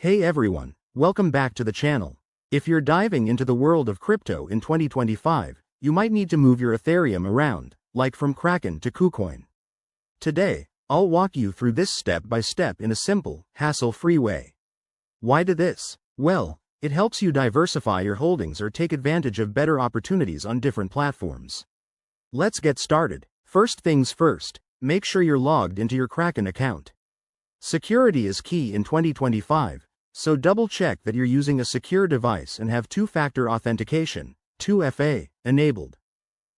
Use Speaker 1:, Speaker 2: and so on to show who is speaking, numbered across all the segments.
Speaker 1: Hey everyone, welcome back to the channel. If you're diving into the world of crypto in 2025, you might need to move your Ethereum around, like from Kraken to KuCoin. Today, I'll walk you through this step by step in a simple, hassle-free way. Why do this? Well, it helps you diversify your holdings or take advantage of better opportunities on different platforms. Let's get started. First things first, make sure you're logged into your Kraken account. Security is key in 2025, so double-check that you're using a secure device and have two-factor authentication, 2FA, enabled.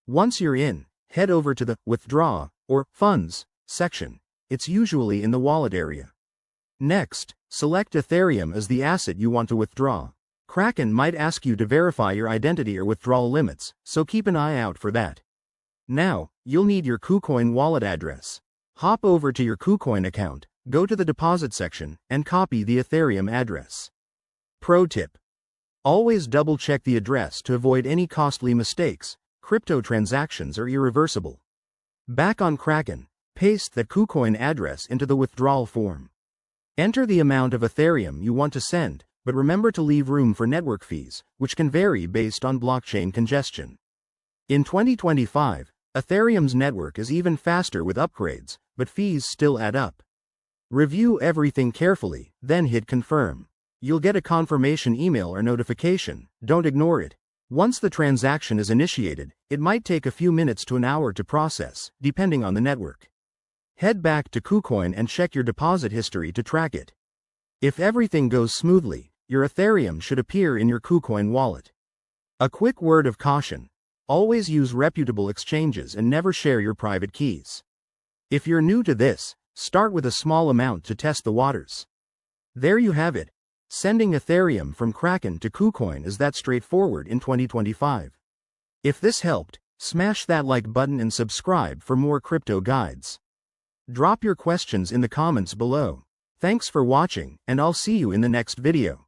Speaker 1: Once you're in, head over to the Withdraw or Funds section. It's usually in the wallet area. Next, select Ethereum as the asset you want to withdraw. Kraken might ask you to verify your identity or withdrawal limits, so keep an eye out for that. Now, you'll need your KuCoin wallet address. Hop over to your KuCoin account, go to the deposit section, and copy the Ethereum address. Pro tip: always double-check the address to avoid any costly mistakes. Crypto transactions are irreversible. Back on Kraken, paste that KuCoin address into the withdrawal form. Enter the amount of Ethereum you want to send, but remember to leave room for network fees, which can vary based on blockchain congestion. In 2025, Ethereum's network is even faster with upgrades, but fees still add up. Review everything carefully, then hit confirm. You'll get a confirmation email or notification. Don't ignore it. Once the transaction is initiated, it might take a few minutes to an hour to process, depending on the network. Head back to KuCoin and check your deposit history to track it. If everything goes smoothly, your Ethereum should appear in your KuCoin wallet. A quick word of caution: always use reputable exchanges and never share your private keys. If you're new to this, start with a small amount to test the waters. There you have it. Sending Ethereum from Kraken to KuCoin is that straightforward in 2025. If this helped, smash that like button and subscribe for more crypto guides. Drop your questions in the comments below. Thanks for watching, and I'll see you in the next video.